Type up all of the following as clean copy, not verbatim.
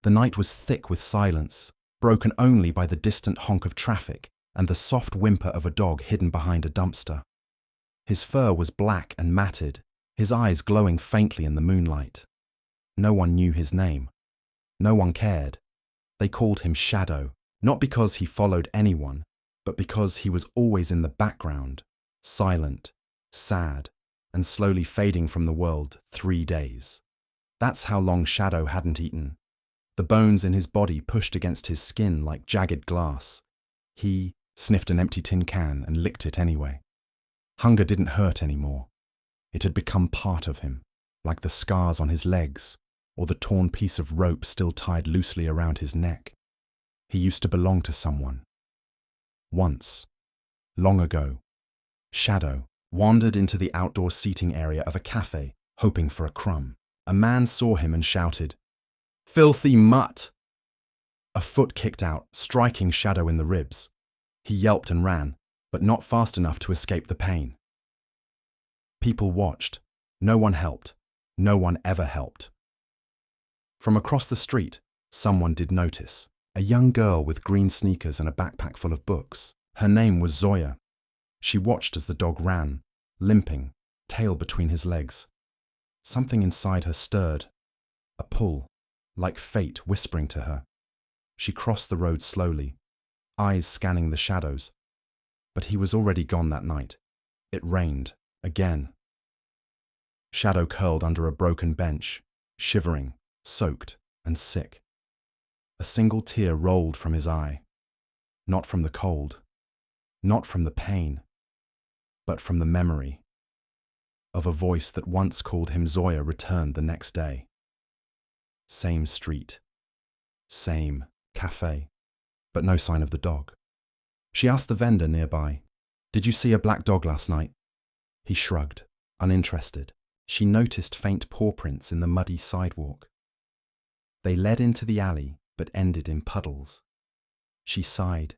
The night was thick with silence, broken only by the distant honk of traffic and the soft whimper of a dog hidden behind a dumpster. His fur was black and matted, his eyes glowing faintly in the moonlight. No one knew his name. No one cared. They called him Shadow, not because he followed anyone, but because he was always in the background, silent, sad, and slowly fading from the world 3 days. That's how long Shadow hadn't eaten. The bones in his body pushed against his skin like jagged glass. He sniffed an empty tin can and licked it anyway. Hunger didn't hurt anymore. It had become part of him, like the scars on his legs or the torn piece of rope still tied loosely around his neck. He used to belong to someone. Once, long ago, Shadow wandered into the outdoor seating area of a cafe, hoping for a crumb. A man saw him and shouted, "Filthy mutt!" A foot kicked out, striking Shadow in the ribs. He yelped and ran, but not fast enough to escape the pain. People watched. No one helped. No one ever helped. From across the street, someone did notice. A young girl with green sneakers and a backpack full of books. Her name was Zoya. She watched as the dog ran, limping, tail between his legs. Something inside her stirred. A pull, like fate whispering to her. She crossed the road slowly, eyes scanning the shadows. But he was already gone that night. It rained, again. Shadow curled under a broken bench, shivering, soaked, and sick. A single tear rolled from his eye. Not from the cold, not from the pain, but from the memory of a voice that once called him Zoya returned the next day. Same street, same cafe, but no sign of the dog. She asked the vendor nearby, "Did you see a black dog last night?" He shrugged, uninterested. She noticed faint paw prints in the muddy sidewalk. They led into the alley, but ended in puddles. She sighed,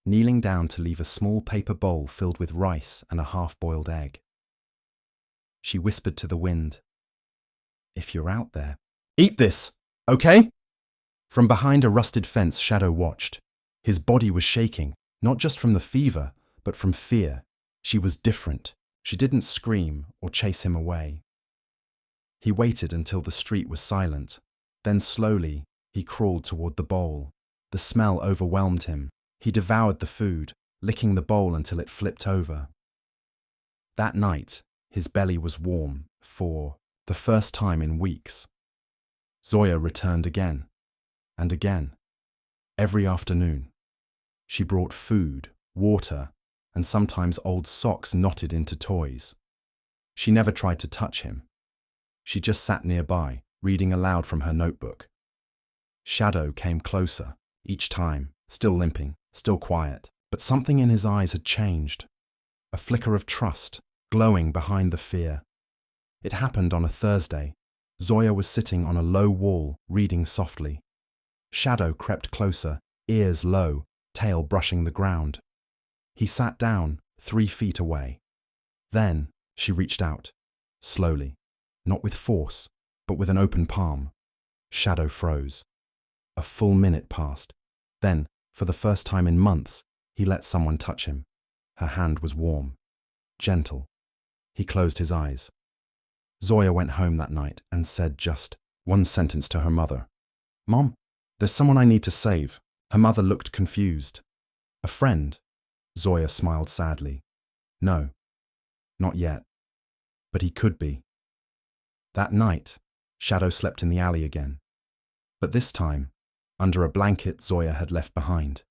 kneeling down to leave a small paper bowl filled with rice and a half-boiled egg. She whispered to the wind, "If you're out there, eat this, okay?" From behind a rusted fence, Shadow watched. His body was shaking, not just from the fever, but from fear. She was different. She didn't scream or chase him away. He waited until the street was silent. Then slowly, he crawled toward the bowl. The smell overwhelmed him. He devoured the food, licking the bowl until it flipped over. That night, his belly was warm for the first time in weeks. Zoya returned again, and again, every afternoon. She brought food, water, and sometimes old socks knotted into toys. She never tried to touch him. She just sat nearby, reading aloud from her notebook. Shadow came closer, each time, still limping, still quiet, but something in his eyes had changed. A flicker of trust, glowing behind the fear. It happened on a Thursday. Zoya was sitting on a low wall, reading softly. Shadow crept closer, ears low, tail brushing the ground. He sat down, 3 feet away. Then she reached out, slowly, not with force, but with an open palm. Shadow froze. A full minute passed. Then, for the first time in months, he let someone touch him. Her hand was warm, gentle. He closed his eyes. Zoya went home that night and said just one sentence to her mother. "Mom, there's someone I need to save." Her mother looked confused. "A friend?" Zoya smiled sadly. "No, not yet. But he could be." That night, Shadow slept in the alley again. But this time, under a blanket Zoya had left behind.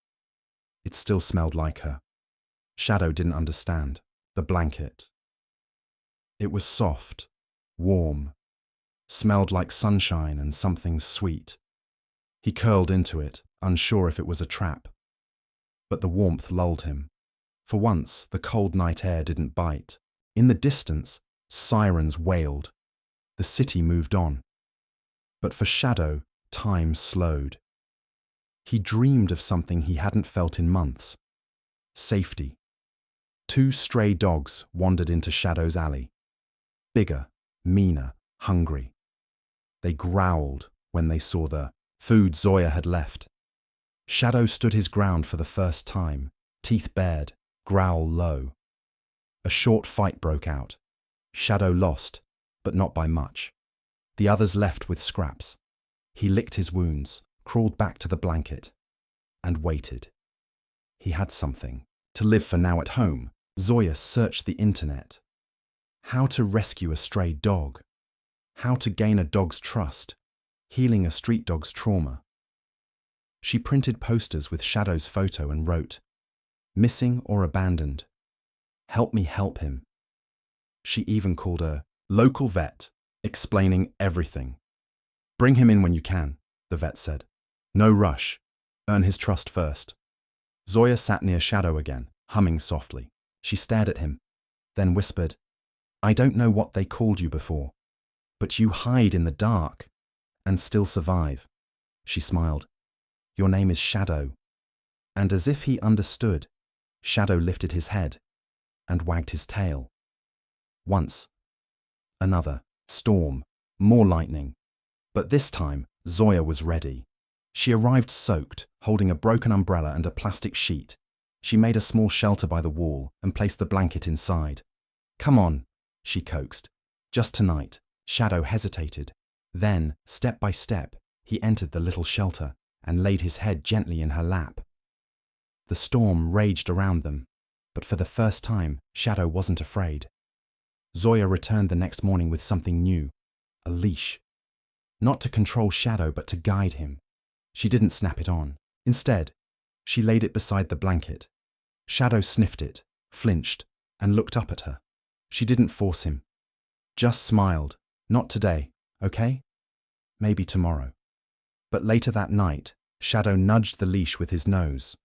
It still smelled like her. Shadow didn't understand. The blanket. It was soft, warm, smelled like sunshine and something sweet. He curled into it, unsure if it was a trap. But the warmth lulled him. For once, the cold night air didn't bite. In the distance, sirens wailed. The city moved on. But for Shadow, time slowed. He dreamed of something he hadn't felt in months. Safety. 2 stray dogs wandered into Shadow's alley. Bigger, meaner, hungry. They growled when they saw the Food Zoya had left. Shadow stood his ground for the first time, teeth bared, growl low. A short fight broke out. Shadow lost, but not by much. The others left with scraps. He licked his wounds, crawled back to the blanket, and waited. He had something to live for now at home. Zoya searched the internet. How to rescue a stray dog. How to gain a dog's trust. Healing a street dog's trauma. She printed posters with Shadow's photo and wrote, "Missing or abandoned. Help me help him." She even called a local vet, explaining everything. "Bring him in when you can," the vet said. "No rush. Earn his trust first." Zoya sat near Shadow again, humming softly. She stared at him, then whispered, "I don't know what they called you before, but you hide in the dark and still survive." She smiled. "Your name is Shadow." And as if he understood, Shadow lifted his head and wagged his tail. Once. Another. Storm. More lightning. But this time, Zoya was ready. She arrived soaked, holding a broken umbrella and a plastic sheet. She made a small shelter by the wall and placed the blanket inside. "Come on," she coaxed. "Just tonight." Shadow hesitated. Then, step by step, he entered the little shelter and laid his head gently in her lap. The storm raged around them, but for the first time, Shadow wasn't afraid. Zoya returned the next morning with something new, a leash. Not to control Shadow, but to guide him. She didn't snap it on. Instead, she laid it beside the blanket. Shadow sniffed it, flinched, and looked up at her. She didn't force him. Just smiled. "Not today, okay? Maybe tomorrow." But later that night, Shadow nudged the leash with his nose.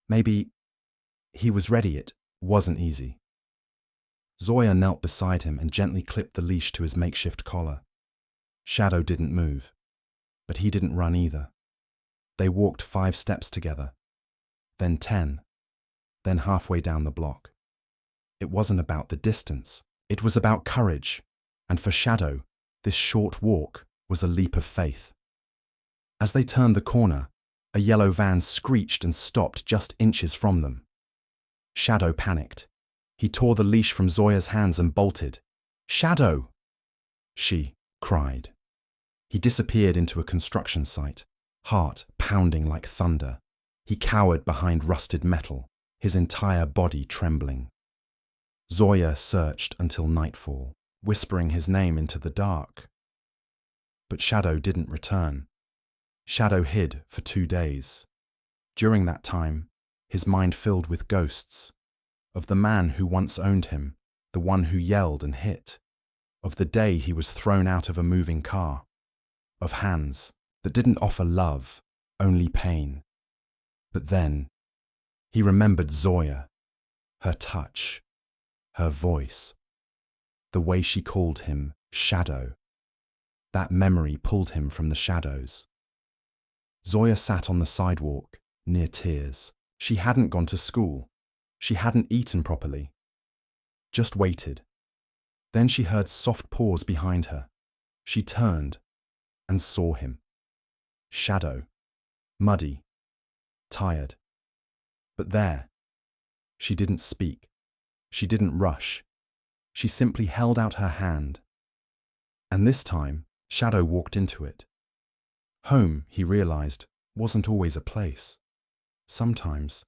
Maybe he was ready. It wasn't easy. Zoya knelt beside him and gently clipped the leash to his makeshift collar. Shadow didn't move, but he didn't run either. They walked 5 steps together, then 10, then halfway down the block. It wasn't about the distance, it was about courage, and for Shadow, this short walk was a leap of faith. As they turned the corner, a yellow van screeched and stopped just inches from them. Shadow panicked. He tore the leash from Zoya's hands and bolted. "Shadow!" she cried. He disappeared into a construction site, heart pounding like thunder. He cowered behind rusted metal, his entire body trembling. Zoya searched until nightfall, whispering his name into the dark. But Shadow didn't return. Shadow hid for 2 days. During that time, his mind filled with ghosts. Of the man who once owned him, the one who yelled and hit. Of the day he was thrown out of a moving car. Of hands that didn't offer love, only pain. But then, he remembered Zoya, her touch, her voice, the way she called him Shadow. That memory pulled him from the shadows. Zoya sat on the sidewalk, near tears. She hadn't gone to school. She hadn't eaten properly. Just waited. Then she heard soft paws behind her. She turned and saw him. Shadow, muddy, tired. But there, she didn't speak. She didn't rush. She simply held out her hand. And this time, Shadow walked into it. Home, he realized, wasn't always a place. Sometimes,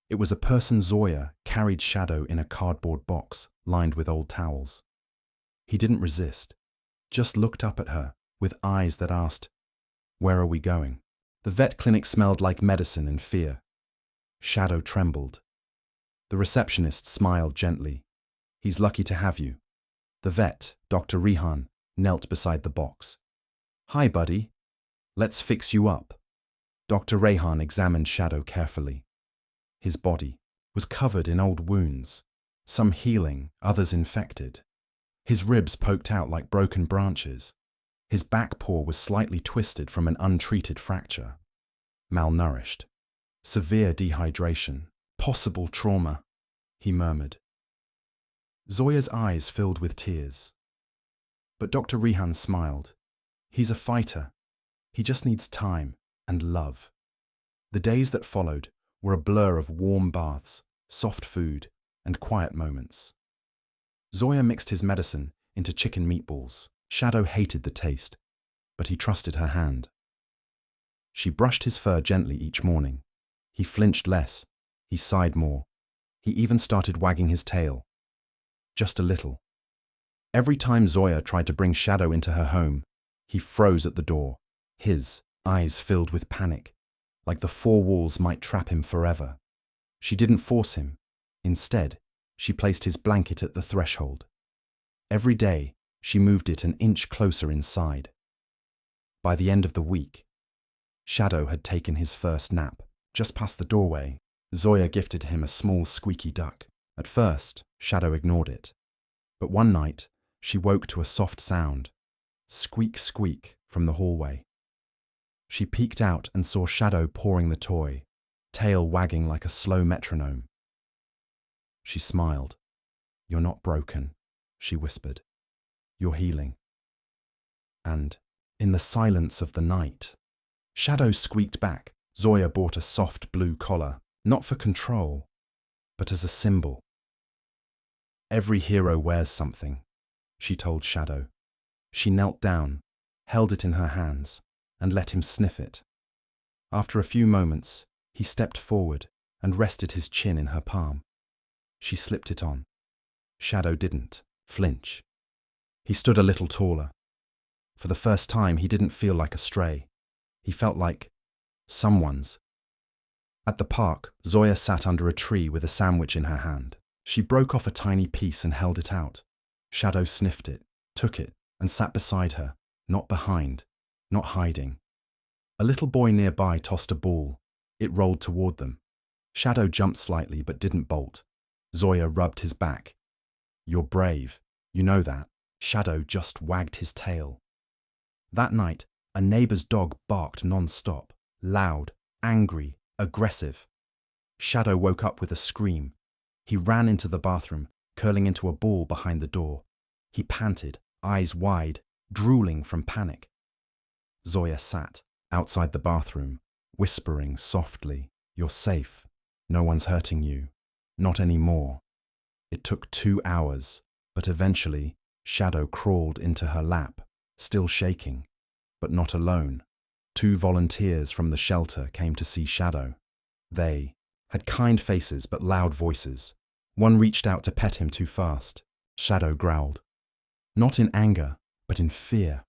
it was a person. Zoya carried Shadow in a cardboard box lined with old towels. He didn't resist, just looked up at her with eyes that asked, "Where are we going?" The vet clinic smelled like medicine and fear. Shadow trembled. The receptionist smiled gently. "He's lucky to have you." The vet, Dr. Rehan, knelt beside the box. "Hi, buddy. Let's fix you up." Dr. Rehan examined Shadow carefully. His body was covered in old wounds, some healing, others infected. His ribs poked out like broken branches. His back paw was slightly twisted from an untreated fracture. Malnourished. Severe dehydration. Possible trauma, he murmured. Zoya's eyes filled with tears. But Dr. Rehan smiled. "He's a fighter. He just needs time and love. The days that followed were a blur of warm baths, soft food, and quiet moments. Zoya mixed his medicine into chicken meatballs. Shadow hated the taste, but he trusted her hand. She brushed his fur gently each morning. He flinched less. He sighed more. He even started wagging his tail. Just a little. Every time Zoya tried to bring Shadow into her home, he froze at the door, his eyes filled with panic, like the four walls might trap him forever. She didn't force him. Instead, she placed his blanket at the threshold. Every day, she moved it an inch closer inside. By the end of the week, Shadow had taken his first nap. Just past the doorway, Zoya gifted him a small squeaky duck. At first, Shadow ignored it. But one night, she woke to a soft sound. Squeak, squeak, from the hallway. She peeked out and saw Shadow pawing the toy, tail wagging like a slow metronome. She smiled. "You're not broken," she whispered. "You're healing." And, in the silence of the night, Shadow squeaked back. Zoya bought a soft blue collar, not for control, but as a symbol. "Every hero wears something," she told Shadow. She knelt down, held it in her hands, and let him sniff it. After a few moments, he stepped forward and rested his chin in her palm. She slipped it on. Shadow didn't flinch. He stood a little taller. For the first time, he didn't feel like a stray. He felt like someone's. At the park, Zoya sat under a tree with a sandwich in her hand. She broke off a tiny piece and held it out. Shadow sniffed it, took it, and sat beside her, not behind, not hiding. A little boy nearby tossed a ball. It rolled toward them. Shadow jumped slightly but didn't bolt. Zoya rubbed his back. "You're brave. You know that." Shadow just wagged his tail. That night, a neighbor's dog barked non-stop, loud, angry, aggressive. Shadow woke up with a scream. He ran into the bathroom, curling into a ball behind the door. He panted, eyes wide, drooling from panic. Zoya sat outside the bathroom, whispering softly, "You're safe. No one's hurting you. Not anymore." It took 2 hours, but eventually Shadow crawled into her lap, still shaking, but not alone. 2 volunteers from the shelter came to see Shadow. They had kind faces but loud voices. One reached out to pet him too fast. Shadow growled. Not in anger, but in fear.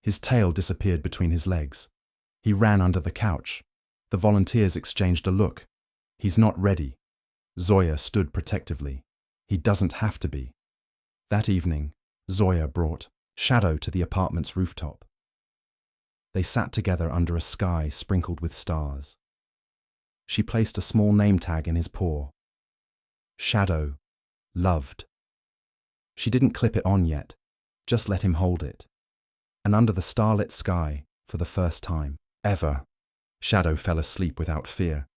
His tail disappeared between his legs. He ran under the couch. The volunteers exchanged a look. "He's not ready." Zoya stood protectively. "He doesn't have to be." That evening, Zoya brought Shadow to the apartment's rooftop. They sat together under a sky sprinkled with stars. She placed a small name tag in his paw. Shadow, loved. She didn't clip it on yet, just let him hold it. And under the starlit sky, for the first time ever, Shadow fell asleep without fear.